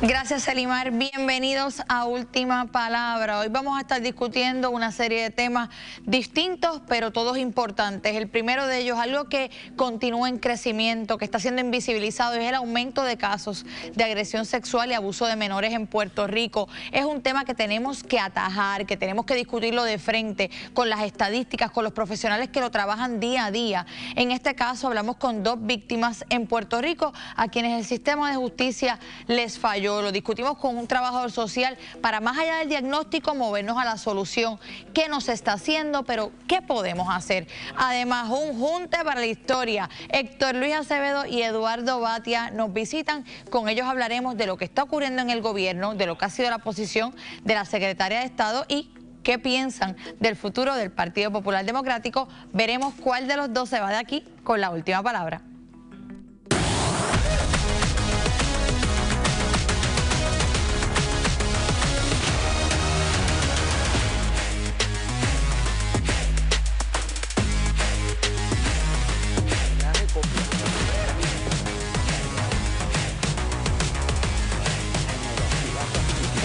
Gracias, Selimar. Bienvenidos a Última Palabra. Hoy vamos a estar discutiendo una serie de temas distintos, pero todos importantes. El primero de ellos, algo que continúa en crecimiento, que está siendo invisibilizado, es el aumento de casos de agresión sexual y abuso de menores en Puerto Rico. Es un tema que tenemos que atajar, que tenemos que discutirlo de frente, con las estadísticas, con los profesionales que lo trabajan día a día. En este caso, hablamos con 2 víctimas en Puerto Rico, a quienes el sistema de justicia les falló. Lo discutimos con un trabajador social para, más allá del diagnóstico, movernos a la solución. ¿Qué nos está haciendo? Pero ¿qué podemos hacer? Además, un junte para la historia. Héctor Luis Acevedo y Eduardo Batia nos visitan. Con ellos hablaremos de lo que está ocurriendo en el gobierno, de lo que ha sido la posición de la secretaria de Estado y qué piensan del futuro del Partido Popular Democrático. Veremos cuál de los dos se va de aquí con la última palabra.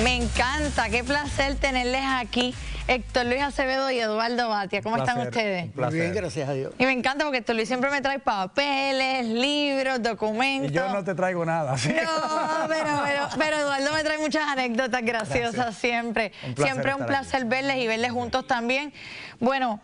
Me encanta, qué placer tenerles aquí, Héctor Luis Acevedo y Eduardo Batia. ¿Cómo están ustedes? Muy bien, gracias a Dios. Y me encanta porque Héctor Luis siempre me trae papeles, libros, documentos. Y yo no te traigo nada, ¿sí? No, pero Eduardo me trae muchas anécdotas graciosas siempre. Siempre es un placer verles y verles juntos también. Bueno,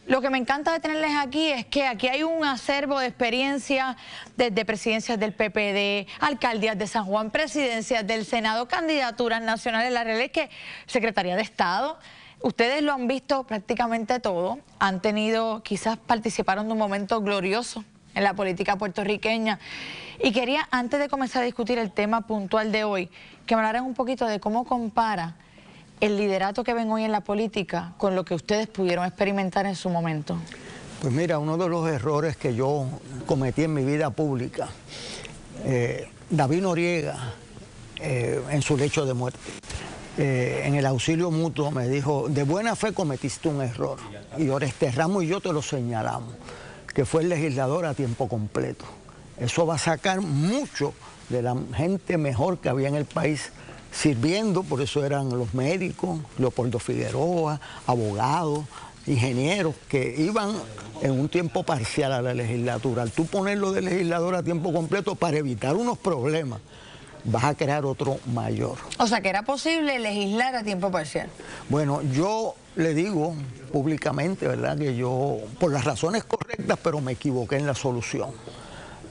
lo que me encanta de tenerles aquí es que aquí hay un acervo de experiencia desde presidencias del PPD, alcaldías de San Juan, presidencias del Senado, candidaturas nacionales. La realidad es que Secretaría de Estado, ustedes lo han visto prácticamente todo, han tenido, quizás participaron de un momento glorioso en la política puertorriqueña. Y quería, antes de comenzar a discutir el tema puntual de hoy, que me hablaran un poquito de cómo compara el liderato que ven hoy en la política con lo que ustedes pudieron experimentar en su momento. Pues mira, uno de los errores que yo cometí en mi vida pública, David Noriega, en su lecho de muerte, en el auxilio mutuo me dijo: de buena fe cometiste un error, y Oreste Ramos y yo te lo señalamos, que fue el legislador a tiempo completo. Eso va a sacar mucho de la gente mejor que había en el país sirviendo. Por eso eran los médicos, Leopoldo Figueroa, abogados, ingenieros que iban en un tiempo parcial a la legislatura. Al tú ponerlo de legislador a tiempo completo para evitar unos problemas, vas a crear otro mayor. O sea, que era posible legislar a tiempo parcial. Bueno, yo le digo públicamente, ¿verdad?, que yo, por las razones correctas, pero me equivoqué en la solución.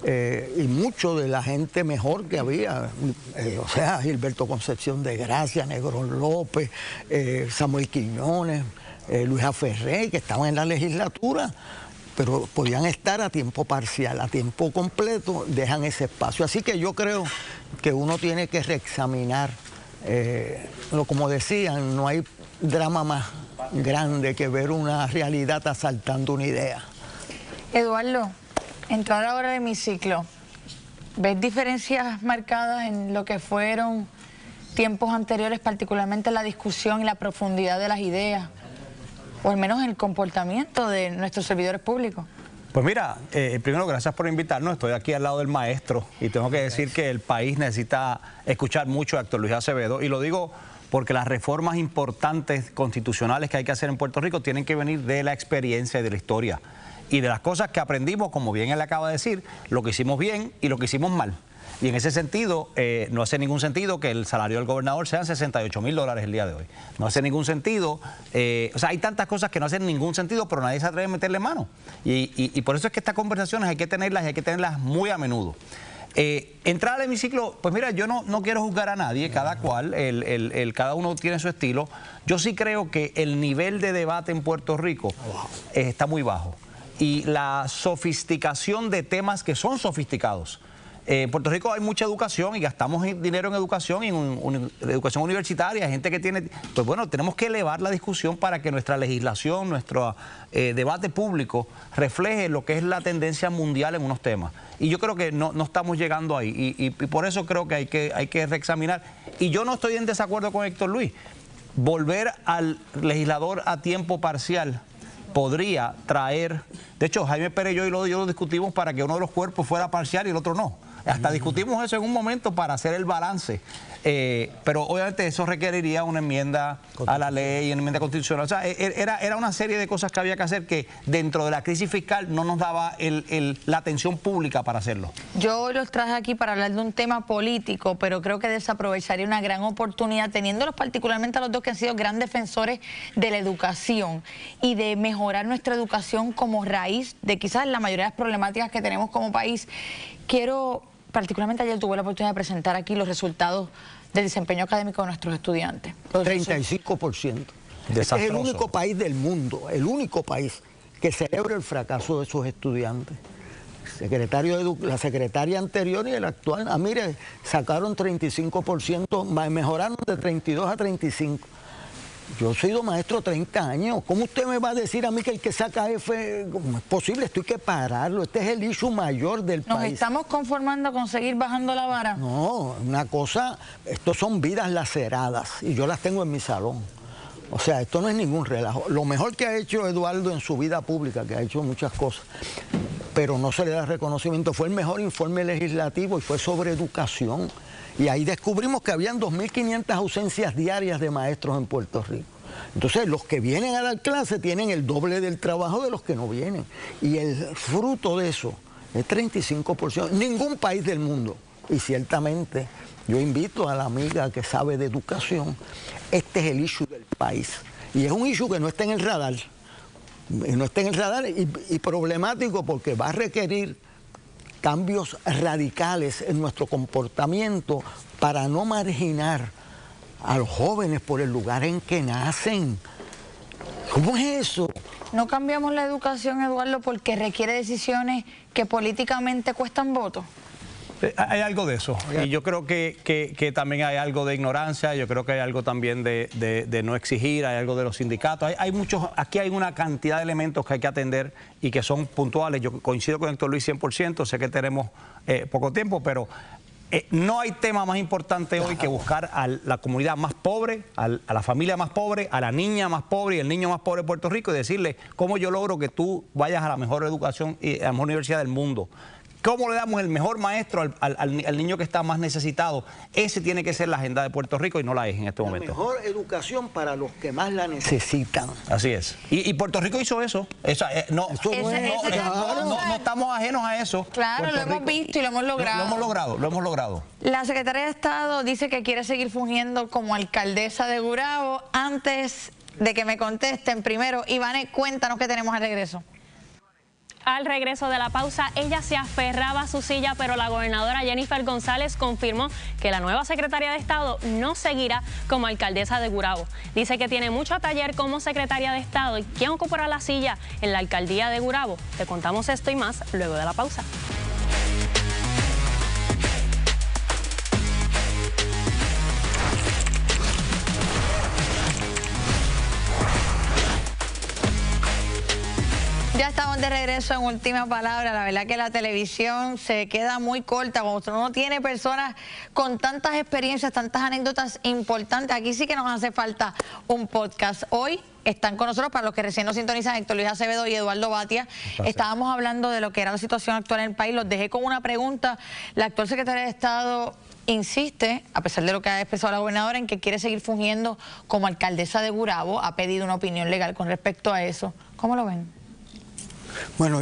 Y mucho de la gente mejor que había, o sea, Gilberto Concepción de Gracia, Negrón López, Samuel Quiñones, Luis Aferré, que estaban en la legislatura, pero podían estar a tiempo parcial, a tiempo completo, dejan ese espacio. Así que yo creo que uno tiene que reexaminar, como decían, no hay drama más grande que ver una realidad asaltando una idea. Eduardo, entrar ahora al hemiciclo, ¿ves diferencias marcadas en lo que fueron tiempos anteriores, particularmente la discusión y la profundidad de las ideas, o al menos el comportamiento de nuestros servidores públicos? Pues mira, primero, gracias por invitarnos. Estoy aquí al lado del maestro y tengo que decir que el país necesita escuchar mucho a Héctor Luis Acevedo, y lo digo porque las reformas importantes constitucionales que hay que hacer en Puerto Rico tienen que venir de la experiencia y de la historia, y de las cosas que aprendimos, como bien él acaba de decir, lo que hicimos bien y lo que hicimos mal. Y en ese sentido, no hace ningún sentido que el salario del gobernador sean $68.000 el día de hoy. No hace ningún sentido. O sea, hay tantas cosas que no hacen ningún sentido, pero nadie se atreve a meterle mano. Y por eso es que estas conversaciones hay que tenerlas, y hay que tenerlas muy a menudo. Entrar al hemiciclo, pues mira, yo no quiero juzgar a nadie, cada cual, cada uno tiene su estilo. Yo sí creo que el nivel de debate en Puerto Rico está muy bajo. Y la sofisticación de temas que son sofisticados. En Puerto Rico hay mucha educación y gastamos dinero en educación y en educación universitaria, gente que tiene... Pues bueno, tenemos que elevar la discusión para que nuestra legislación, nuestro debate público refleje lo que es la tendencia mundial en unos temas. Y yo creo que no estamos llegando ahí, y por eso creo que hay que reexaminar. Y yo no estoy en desacuerdo con Héctor Luis. Volver al legislador a tiempo parcial podría traer... De hecho, Jaime Pérez y yo lo discutimos para que uno de los cuerpos fuera parcial y el otro no. Hasta discutimos eso en un momento para hacer el balance. Pero obviamente eso requeriría una enmienda a la ley, una enmienda constitucional. O sea, era una serie de cosas que había que hacer que dentro de la crisis fiscal no nos daba la atención pública para hacerlo. Yo los traje aquí para hablar de un tema político, pero creo que desaprovecharía una gran oportunidad, teniéndolos particularmente a los dos que han sido gran defensores de la educación y de mejorar nuestra educación como raíz de quizás la mayoría de las problemáticas que tenemos como país. Particularmente ayer tuve la oportunidad de presentar aquí los resultados del desempeño académico de nuestros estudiantes. 35%. Este es el único país del mundo, el único país que celebra el fracaso de sus estudiantes. La secretaria anterior y el actual, mire, sacaron 35%, mejoraron de 32 a 35. Yo he sido maestro 30 años. ¿Cómo usted me va a decir a mí que el que saca F, cómo es posible? Esto hay que pararlo. Este es el issue mayor del país. ¿Nos estamos conformando con seguir bajando la vara? No, una cosa, estos son vidas laceradas y yo las tengo en mi salón. O sea, esto no es ningún relajo. Lo mejor que ha hecho Eduardo en su vida pública, que ha hecho muchas cosas, pero no se le da reconocimiento, fue el mejor informe legislativo y fue sobre educación. Y ahí descubrimos que habían 2.500 ausencias diarias de maestros en Puerto Rico. Entonces, los que vienen a dar clase tienen el doble del trabajo de los que no vienen. Y el fruto de eso es 35%. Ningún país del mundo, y ciertamente yo invito a la amiga que sabe de educación, este es el issue del país. Y es un issue que no está en el radar. No está en el radar y problemático porque va a requerir cambios radicales en nuestro comportamiento para no marginar a los jóvenes por el lugar en que nacen. ¿Cómo es eso? No cambiamos la educación, Eduardo, porque requiere decisiones que políticamente cuestan votos. Hay algo de eso, y yo creo que también hay algo de ignorancia, yo creo que hay algo también de no exigir, hay algo de los sindicatos, aquí hay una cantidad de elementos que hay que atender y que son puntuales. Yo coincido con Héctor Luis 100%, sé que tenemos poco tiempo, pero no hay tema más importante hoy que buscar a la comunidad más pobre, a la familia más pobre, a la niña más pobre y el niño más pobre de Puerto Rico y decirle cómo yo logro que tú vayas a la mejor educación y a la mejor universidad del mundo. ¿Cómo le damos el mejor maestro al niño que está más necesitado? Ese tiene que ser la agenda de Puerto Rico y no la es en este momento. La mejor educación para los que más la necesitan. Así es. Y Puerto Rico hizo eso. No estamos ajenos a eso. Claro, lo hemos visto y lo hemos logrado. Lo hemos logrado. La Secretaría de Estado dice que quiere seguir fungiendo como alcaldesa de Gurabo. Antes de que me contesten, primero, Ivane, cuéntanos qué tenemos al regreso. Al regreso de la pausa, ella se aferraba a su silla, pero la gobernadora Jennifer González confirmó que la nueva secretaria de Estado no seguirá como alcaldesa de Gurabo. Dice que tiene mucho taller como secretaria de Estado. ¿Y quién ocupará la silla en la alcaldía de Gurabo? Te contamos esto y más luego de la pausa. Ya estamos de regreso en Última Palabra. La verdad que la televisión se queda muy corta cuando uno tiene personas con tantas experiencias, tantas anécdotas importantes. Aquí sí que nos hace falta un podcast. Hoy están con nosotros, para los que recién nos sintonizan, Héctor Luis Acevedo y Eduardo Batia. Estábamos hablando de lo que era la situación actual en el país. Los dejé con una pregunta. La actual secretaria de Estado insiste, a pesar de lo que ha expresado la gobernadora, en que quiere seguir fungiendo como alcaldesa de Gurabo. Ha pedido una opinión legal con respecto a eso. ¿Cómo lo ven? Bueno,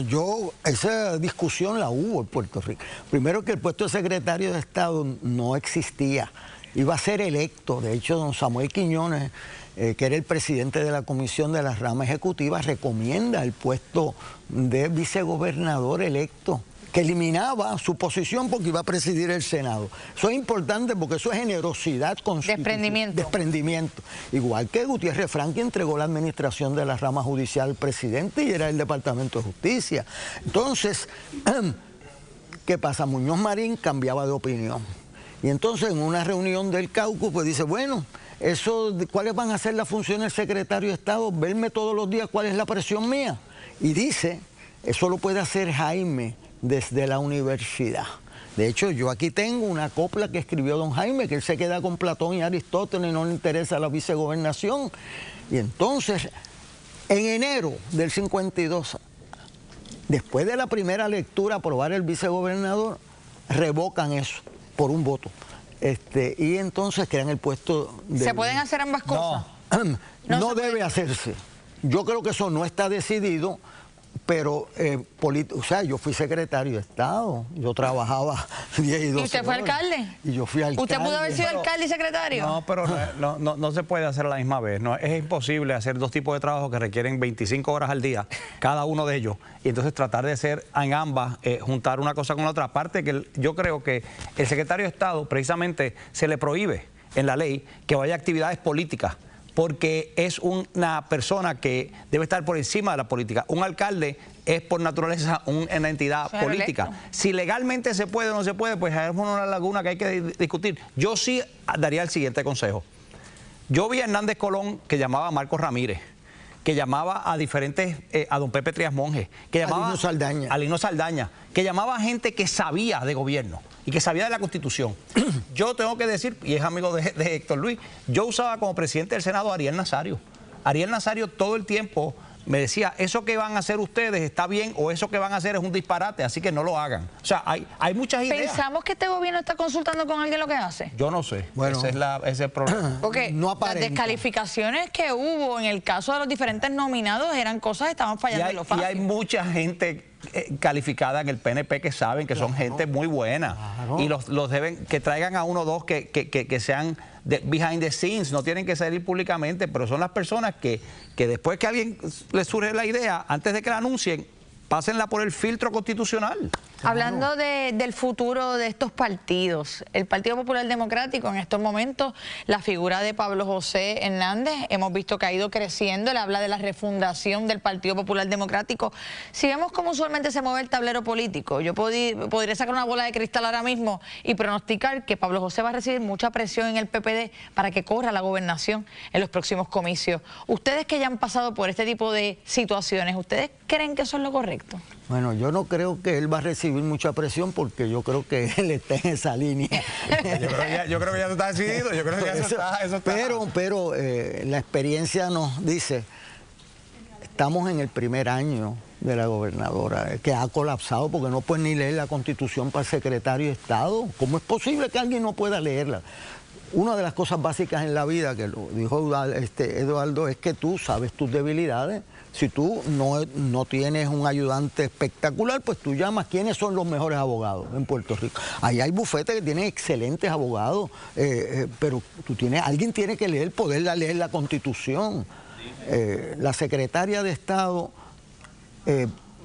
esa discusión la hubo en Puerto Rico. Primero, que el puesto de secretario de Estado no existía, iba a ser electo. De hecho, don Samuel Quiñones, que era el presidente de la comisión de la rama ejecutiva, recomienda el puesto de vicegobernador electo, que eliminaba su posición porque iba a presidir el Senado. Eso es importante porque eso es generosidad constitucional. Desprendimiento. Igual que Gutiérrez Franqui entregó la administración de la rama judicial al presidente y era el Departamento de Justicia. Entonces, ¿qué pasa? Muñoz Marín cambiaba de opinión. Y entonces en una reunión del caucus pues dice, bueno, ¿cuáles van a ser las funciones del secretario de Estado? Verme todos los días cuál es la presión mía. Y dice, eso lo puede hacer Jaime desde la universidad. De hecho, yo aquí tengo una copla que escribió don Jaime, que él se queda con Platón y Aristóteles y no le interesa la vicegobernación. Y entonces, en enero del 52, después de la primera lectura, aprobar el vicegobernador, revocan eso por un voto. y entonces crean el puesto de... ¿Se pueden hacer ambas cosas? No debe hacerse. Yo creo que eso no está decidido, pero o sea, yo fui secretario de Estado, yo trabajaba 10 y 12 ¿Y usted fue horas. alcalde? Y yo fui alcalde. ¿Usted pudo haber sido alcalde y secretario? No, pero no se puede hacer a la misma vez. No, es imposible hacer dos tipos de trabajo que requieren 25 horas al día, cada uno de ellos, y entonces tratar de hacer en ambas, juntar una cosa con la otra. Aparte que yo creo que el secretario de Estado precisamente se le prohíbe en la ley que vaya a actividades políticas, porque es una persona que debe estar por encima de la política. Un alcalde es por naturaleza una entidad política. Electo. Si legalmente se puede o no se puede, pues es una laguna que hay que discutir. Yo sí daría el siguiente consejo. Yo vi a Hernández Colón que llamaba a Marcos Ramírez, que llamaba a diferentes, a don Pepe Trías Monge, que llamaba a Lino Saldaña, que llamaba a gente que sabía de gobierno y que sabía de la Constitución. Yo tengo que decir, y es amigo de Héctor Luis, yo usaba como presidente del Senado a Ariel Nazario. Ariel Nazario todo el tiempo me decía, eso que van a hacer ustedes está bien o eso que van a hacer es un disparate, así que no lo hagan. O sea, hay muchas ideas. ¿Pensamos que este gobierno está consultando con alguien lo que hace? Yo no sé, bueno, ese es el problema. Porque no las descalificaciones que hubo en el caso de los diferentes nominados eran cosas que estaban fallando en lo fácil. Y hay mucha gente calificada en el PNP que saben que son gente muy buena y los deben, que traigan a uno o dos que sean behind the scenes, no tienen que salir públicamente, pero son las personas que después que a alguien les surge la idea, antes de que la anuncien, pásenla por el filtro constitucional. Hablando del futuro de estos partidos, el Partido Popular Democrático en estos momentos, la figura de Pablo José Hernández, hemos visto que ha ido creciendo, él habla de la refundación del Partido Popular Democrático. Si vemos cómo usualmente se mueve el tablero político, yo podría sacar una bola de cristal ahora mismo y pronosticar que Pablo José va a recibir mucha presión en el PPD para que corra la gobernación en los próximos comicios. Ustedes que ya han pasado por este tipo de situaciones, ¿ustedes creen que eso es lo correcto? Bueno, yo no creo que él va a recibir mucha presión porque yo creo que él está en esa línea. Yo creo que ya está decidido, yo creo que eso está. Pero la experiencia nos dice, estamos en el primer año de la gobernadora, que ha colapsado porque no puede ni leer la Constitución para el secretario de Estado. ¿Cómo es posible que alguien no pueda leerla? Una de las cosas básicas en la vida, que lo dijo Eduardo, es que tú sabes tus debilidades. Si tú no tienes un ayudante espectacular, pues tú llamas quiénes son los mejores abogados en Puerto Rico. Ahí hay bufetes que tienen excelentes abogados, pero alguien tiene que poder leer la Constitución. La secretaria de Estado,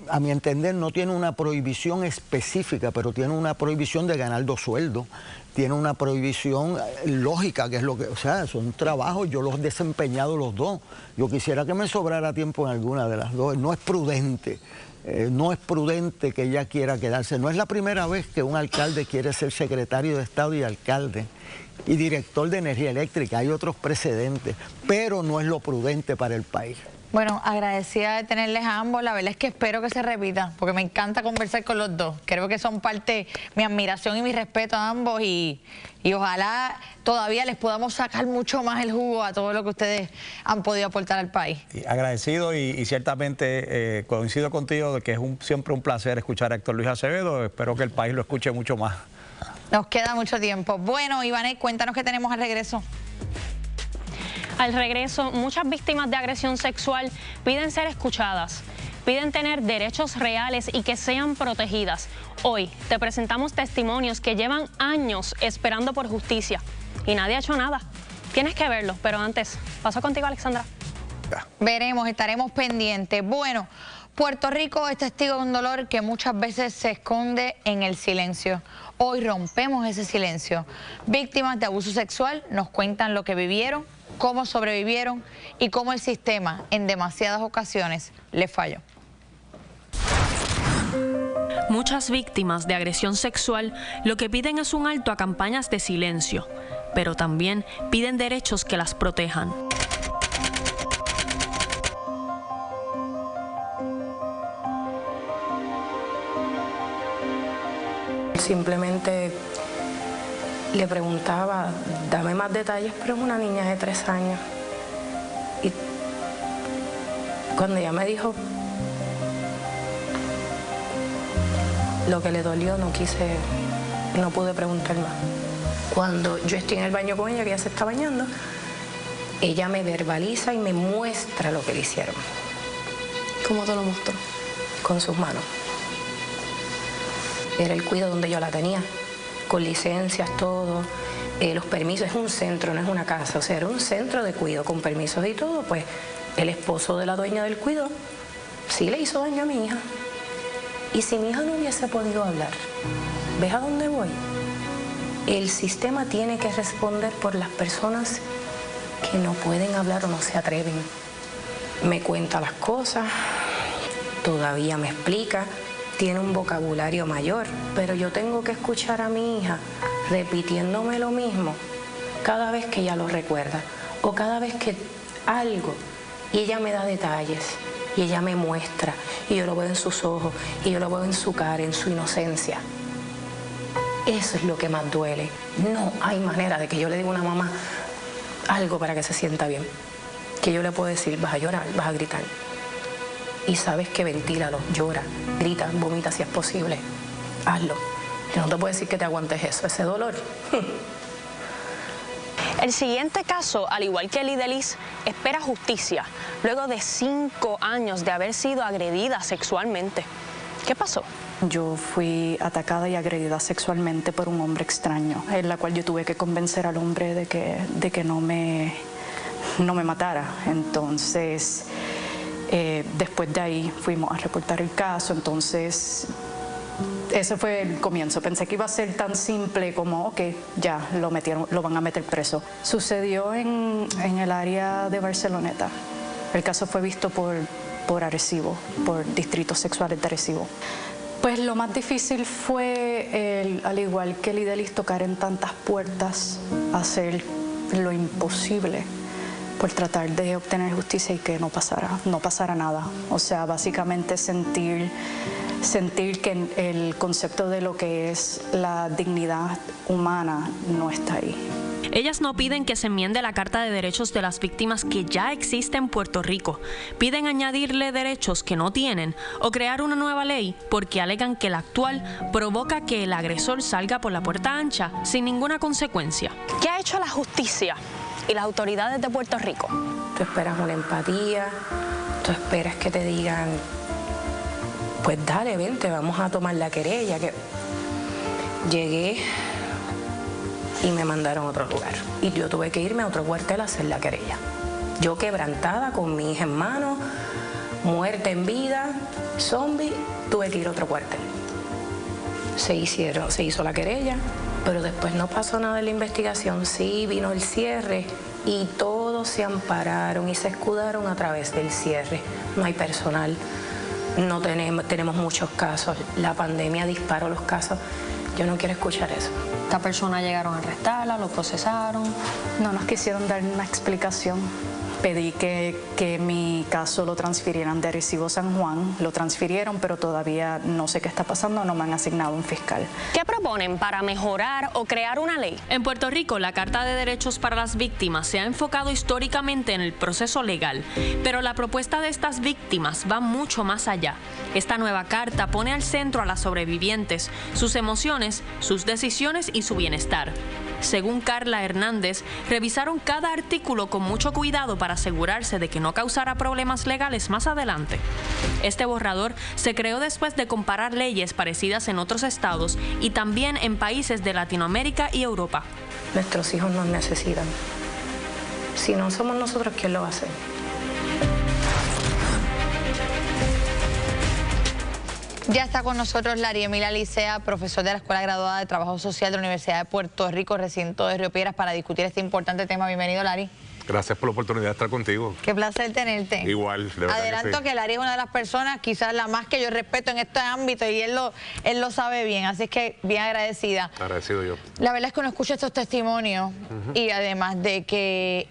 a mi entender, no tiene una prohibición específica, pero tiene una prohibición de ganar 2 sueldos. Tiene una prohibición lógica, que es lo que, o sea, son trabajos, yo los he desempeñado los dos. Yo quisiera que me sobrara tiempo en alguna de las dos. No es prudente, no es prudente que ella quiera quedarse. No es la primera vez que un alcalde quiere ser secretario de Estado y alcalde y director de energía eléctrica. Hay otros precedentes, pero no es lo prudente para el país. Bueno, agradecida de tenerles a ambos, la verdad es que espero que se repita, porque me encanta conversar con los dos. Creo que son parte, mi admiración y mi respeto a ambos y ojalá todavía les podamos sacar mucho más el jugo a todo lo que ustedes han podido aportar al país. Agradecido y ciertamente coincido contigo de que es siempre un placer escuchar a Héctor Luis Acevedo. Espero que el país lo escuche mucho más. Nos queda mucho tiempo. Bueno, Ivane, cuéntanos qué tenemos al regreso. Al regreso, muchas víctimas de agresión sexual piden ser escuchadas, piden tener derechos reales y que sean protegidas. Hoy te presentamos testimonios que llevan años esperando por justicia y nadie ha hecho nada. Tienes que verlos, pero antes, paso contigo, Alexandra. Veremos, estaremos pendientes. Bueno, Puerto Rico es testigo de un dolor que muchas veces se esconde en el silencio. Hoy rompemos ese silencio. Víctimas de abuso sexual nos cuentan lo que vivieron, cómo sobrevivieron y cómo el sistema en demasiadas ocasiones les falló. Muchas víctimas de agresión sexual lo que piden es un alto a campañas de silencio, pero también piden derechos que las protejan. Simplemente le preguntaba, dame más detalles, pero es una niña de 3 años. Y cuando ella me dijo lo que le dolió, no pude preguntar más. Cuando yo estoy en el baño con ella, que ella se está bañando, ella me verbaliza y me muestra lo que le hicieron. ¿Cómo te lo mostró? Con sus manos. Era el cuidado donde yo la tenía, con licencias, todo, los permisos. Es un centro, no es una casa, o sea, era un centro de cuidado con permisos y todo. Pues el esposo de la dueña del cuidado sí le hizo daño a mi hija. Y si mi hija no hubiese podido hablar, ¿ves a dónde voy? El sistema tiene que responder por las personas que no pueden hablar o no se atreven. Me cuenta las cosas, todavía me explica, tiene un vocabulario mayor, pero yo tengo que escuchar a mi hija repitiéndome lo mismo cada vez que ella lo recuerda o cada vez que algo, y ella me da detalles y ella me muestra y yo lo veo en sus ojos y yo lo veo en su cara, en su inocencia. Eso es lo que más duele. No hay manera de que yo le diga a una mamá algo para que se sienta bien, que yo le puedo decir, vas a llorar, vas a gritar. Y sabes que ventílalo, llora, grita, vomita si es posible. Hazlo. Yo no te puedo decir que te aguantes eso, ese dolor. El siguiente caso, al igual que Lidelis, espera justicia luego de 5 años de haber sido agredida sexualmente. ¿Qué pasó? Yo fui atacada y agredida sexualmente por un hombre extraño, en la cual yo tuve que convencer al hombre de que no me matara. Entonces, después de ahí fuimos a reportar el caso. Entonces, ese fue el comienzo. Pensé que iba a ser tan simple como, ok, ya lo van a meter preso. Sucedió en el área de Barceloneta. El caso fue visto por Arecibo, por distritos sexuales de Arecibo. Pues lo más difícil fue, al igual que Lidelis, tocar en tantas puertas, hacer lo imposible por tratar de obtener justicia y que no pasara nada. O sea, básicamente sentir que el concepto de lo que es la dignidad humana no está ahí. Ellas no piden que se enmiende la Carta de Derechos de las Víctimas que ya existe en Puerto Rico. Piden añadirle derechos que no tienen o crear una nueva ley porque alegan que la actual provoca que el agresor salga por la puerta ancha sin ninguna consecuencia. ¿Qué ha hecho la justicia y las autoridades de Puerto Rico? Tú esperas una empatía, tú esperas que te digan, pues dale, vente, vamos a tomar la querella. Que llegué y me mandaron a otro lugar. Y yo tuve que irme a otro cuartel a hacer la querella. Yo quebrantada, con mi hija en mano, muerta en vida, zombie, tuve que ir a otro cuartel. Se hizo la querella, pero después no pasó nada en la investigación. Sí, vino el cierre y todos se ampararon y se escudaron a través del cierre. No hay personal, no tenemos muchos casos, la pandemia disparó los casos. Yo no quiero escuchar eso. ¿Esta persona llegaron a arrestarla, lo procesaron? No nos quisieron dar una explicación. Pedí que mi caso lo transfirieran de Arecibo San Juan. Lo transfirieron, pero todavía no sé qué está pasando, no me han asignado un fiscal. ¿Qué proponen para mejorar o crear una ley? En Puerto Rico, la Carta de Derechos para las Víctimas se ha enfocado históricamente en el proceso legal, pero la propuesta de estas víctimas va mucho más allá. Esta nueva carta pone al centro a las sobrevivientes, sus emociones, sus decisiones y su bienestar. Según Carla Hernández, revisaron cada artículo con mucho cuidado para asegurarse de que no causara problemas legales más adelante. Este borrador se creó después de comparar leyes parecidas en otros estados y también en países de Latinoamérica y Europa. Nuestros hijos nos necesitan. Si no somos nosotros, ¿quién lo va a hacer? Ya está con nosotros Lari Emilia Licea, profesor de la Escuela Graduada de Trabajo Social de la Universidad de Puerto Rico, recinto de Río Piedras, para discutir este importante tema. Bienvenido, Lari. Gracias por la oportunidad de estar contigo. Qué placer tenerte. Igual, de verdad. Adelanto que Lari es una de las personas, quizás la más que yo respeto en este ámbito, y él lo sabe bien, así es que bien agradecida. Agradecido yo. La verdad es que uno escucha estos testimonios y además de que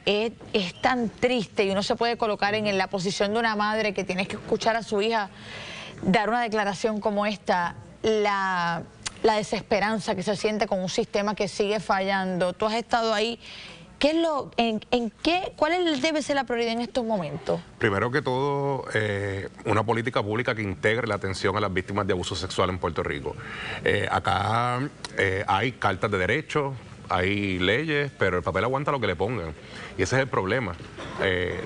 es tan triste y uno se puede colocar en la posición de una madre que tiene que escuchar a su hija dar una declaración como esta, la desesperanza que se siente con un sistema que sigue fallando. Tú has estado ahí. ¿Cuál debe ser la prioridad en estos momentos? Primero que todo, una política pública que integre la atención a las víctimas de abuso sexual en Puerto Rico. Acá hay cartas de derechos, hay leyes, pero el papel aguanta lo que le pongan. Y ese es el problema.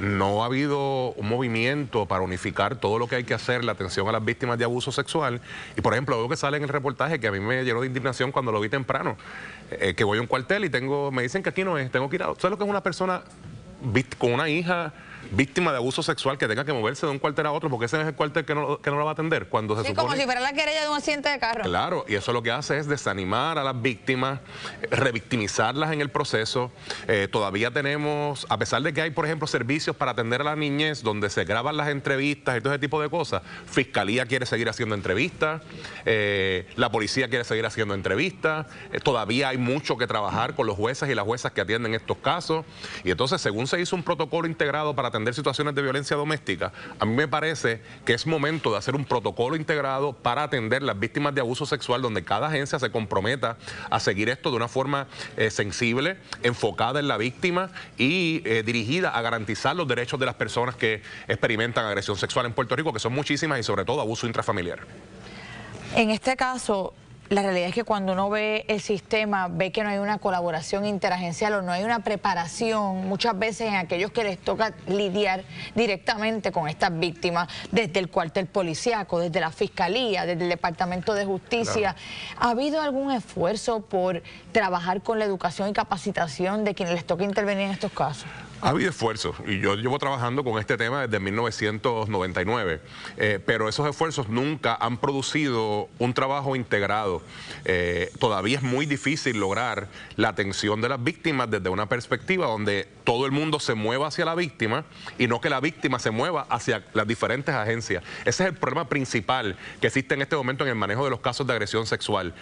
No ha habido un movimiento para unificar todo lo que hay que hacer en la atención a las víctimas de abuso sexual. Y, por ejemplo, algo que sale en el reportaje que a mí me llenó de indignación cuando lo vi temprano, que voy a un cuartel y me dicen que aquí no es, tengo que ir a... ¿Sabes lo que es una persona con una hija víctima de abuso sexual que tenga que moverse de un cuartel a otro porque ese es el cuartel que no la va a atender? Cuando se supone... como si fuera la querella de un accidente de carro. Claro, y eso lo que hace es desanimar a las víctimas, revictimizarlas en el proceso. Todavía tenemos, a pesar de que hay, por ejemplo, servicios para atender a la niñez donde se graban las entrevistas y todo ese tipo de cosas, Fiscalía quiere seguir haciendo entrevistas, la policía quiere seguir haciendo entrevistas, todavía hay mucho que trabajar con los jueces y las juezas que atienden estos casos. Y entonces, según se hizo un protocolo integrado para atender situaciones de violencia doméstica, a mí me parece que es momento de hacer un protocolo integrado para atender las víctimas de abuso sexual, donde cada agencia se comprometa a seguir esto de una forma sensible, enfocada en la víctima y dirigida a garantizar los derechos de las personas que experimentan agresión sexual en Puerto Rico, que son muchísimas, y sobre todo abuso intrafamiliar. En este caso, la realidad es que cuando uno ve el sistema, ve que no hay una colaboración interagencial o no hay una preparación, muchas veces en aquellos que les toca lidiar directamente con estas víctimas, desde el cuartel policíaco, desde la Fiscalía, desde el Departamento de Justicia. Claro. ¿Ha habido algún esfuerzo por trabajar con la educación y capacitación de quienes les toca intervenir en estos casos? Ha habido esfuerzos y yo llevo trabajando con este tema desde 1999, pero esos esfuerzos nunca han producido un trabajo integrado. Todavía es muy difícil lograr la atención de las víctimas desde una perspectiva donde todo el mundo se mueva hacia la víctima y no que la víctima se mueva hacia las diferentes agencias. Ese es el problema principal que existe en este momento en el manejo de los casos de agresión sexual.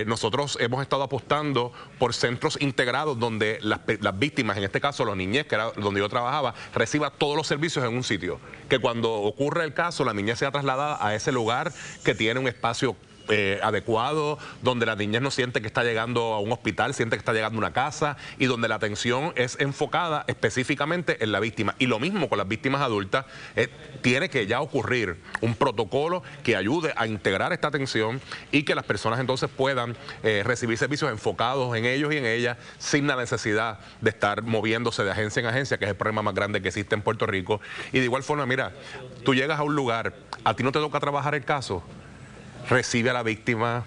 Nosotros hemos estado apostando por centros integrados donde las víctimas, en este caso los niñez, que era donde yo trabajaba, reciba todos los servicios en un sitio. Que cuando ocurre el caso, la niñez sea trasladada a ese lugar que tiene un espacio adecuado, donde la niñez no siente que está llegando a un hospital, siente que está llegando a una casa y donde la atención es enfocada específicamente en la víctima. Y lo mismo con las víctimas adultas, tiene que ya ocurrir un protocolo que ayude a integrar esta atención y que las personas entonces puedan recibir servicios enfocados en ellos y en ellas sin la necesidad de estar moviéndose de agencia en agencia, que es el problema más grande que existe en Puerto Rico. Y de igual forma, mira, tú llegas a un lugar, a ti no te toca trabajar el caso, recibe a la víctima,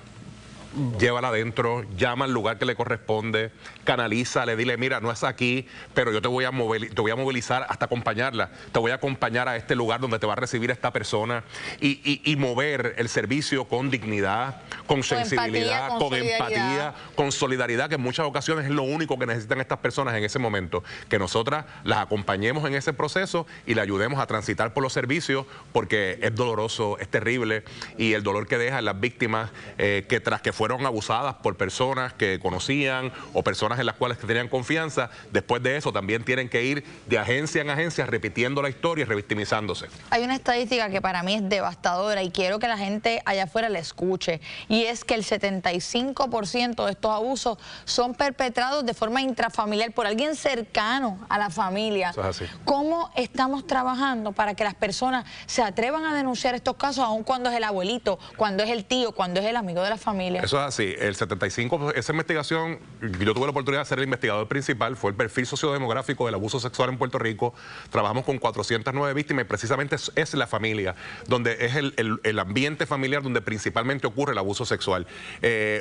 llévala adentro, llama al lugar que le corresponde, canalízale, dile, mira, no es aquí, pero yo te voy a movilizar hasta acompañarla, te voy a acompañar a este lugar donde te va a recibir esta persona y mover el servicio con dignidad, con sensibilidad, con empatía, con solidaridad, que en muchas ocasiones es lo único que necesitan estas personas en ese momento, que nosotras las acompañemos en ese proceso y le ayudemos a transitar por los servicios, porque es doloroso, es terrible, y el dolor que deja en las víctimas que tras que fueron abusadas por personas que conocían o personas en las cuales tenían confianza, después de eso también tienen que ir de agencia en agencia repitiendo la historia y revictimizándose. Hay una estadística que para mí es devastadora y quiero que la gente allá afuera la escuche, y es que el 75% de estos abusos son perpetrados de forma intrafamiliar por alguien cercano a la familia. Eso es así. ¿Cómo estamos trabajando para que las personas se atrevan a denunciar estos casos, aun cuando es el abuelito, cuando es el tío, cuando es el amigo de la familia? Eso es así, el 75%, esa investigación, yo tuve la oportunidad de ser el investigador principal, fue el perfil sociodemográfico del abuso sexual en Puerto Rico. Trabajamos con 409 víctimas y precisamente es la familia, donde es el ambiente familiar donde principalmente ocurre el abuso sexual.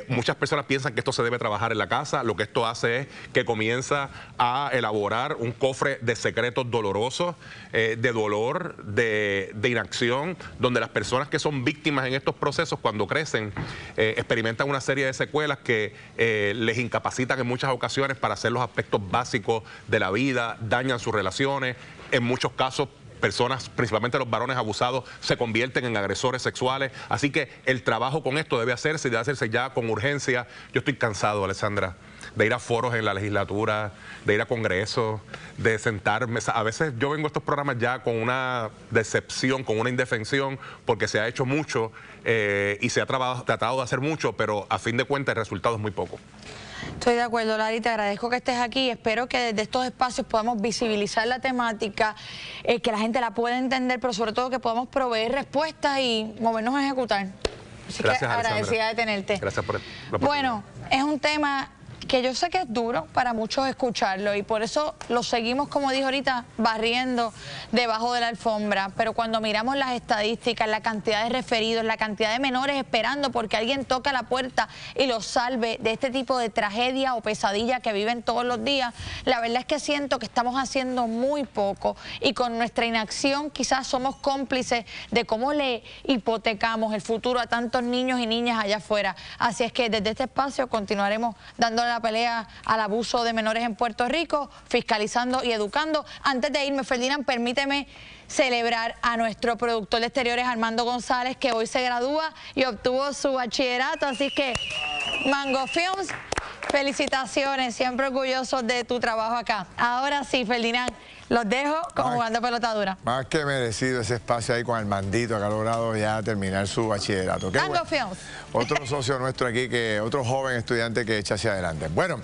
Muchas personas piensan que esto se debe trabajar en la casa, lo que esto hace es que comienza a elaborar un cofre de secretos dolorosos, de dolor, de inacción, donde las personas que son víctimas en estos procesos cuando crecen experimentan una serie de secuelas que les incapacitan en muchas ocasiones para hacer los aspectos básicos de la vida, dañan sus relaciones, en muchos casos personas, principalmente los varones abusados, se convierten en agresores sexuales. Así que el trabajo con esto debe hacerse ya con urgencia. Yo estoy cansado, Alessandra, de ir a foros en la legislatura, de ir a congresos, de sentarme. A veces yo vengo a estos programas ya con una decepción, con una indefensión, porque se ha hecho mucho y se ha tratado de hacer mucho, pero a fin de cuentas el resultado es muy poco. Estoy de acuerdo, Lari, te agradezco que estés aquí. Espero que desde estos espacios podamos visibilizar la temática, que la gente la pueda entender, pero sobre todo que podamos proveer respuestas y movernos a ejecutar. Así Gracias, que agradecida de tenerte. Gracias por la oportunidad. Bueno, es un tema que yo sé que es duro para muchos escucharlo y por eso lo seguimos, como dijo ahorita, barriendo debajo de la alfombra, pero cuando miramos las estadísticas, la cantidad de referidos, la cantidad de menores esperando porque alguien toque la puerta y los salve de este tipo de tragedia o pesadilla que viven todos los días, la verdad es que siento que estamos haciendo muy poco y con nuestra inacción quizás somos cómplices de cómo le hipotecamos el futuro a tantos niños y niñas allá afuera. Así es que desde este espacio continuaremos dándole la pelea al abuso de menores en Puerto Rico, fiscalizando y educando. Antes de irme, Ferdinand, permíteme celebrar a nuestro productor de exteriores, Armando González, que hoy se gradúa y obtuvo su bachillerato. Así que, Mango Films, felicitaciones, siempre orgullosos de tu trabajo acá. Ahora sí, Ferdinand, los dejo con Jugando Pelota Dura. Más que merecido ese espacio ahí con Armandito, que ha logrado ya terminar su bachillerato. Mango Films. Otro socio nuestro aquí, otro joven estudiante que echa hacia adelante. Bueno.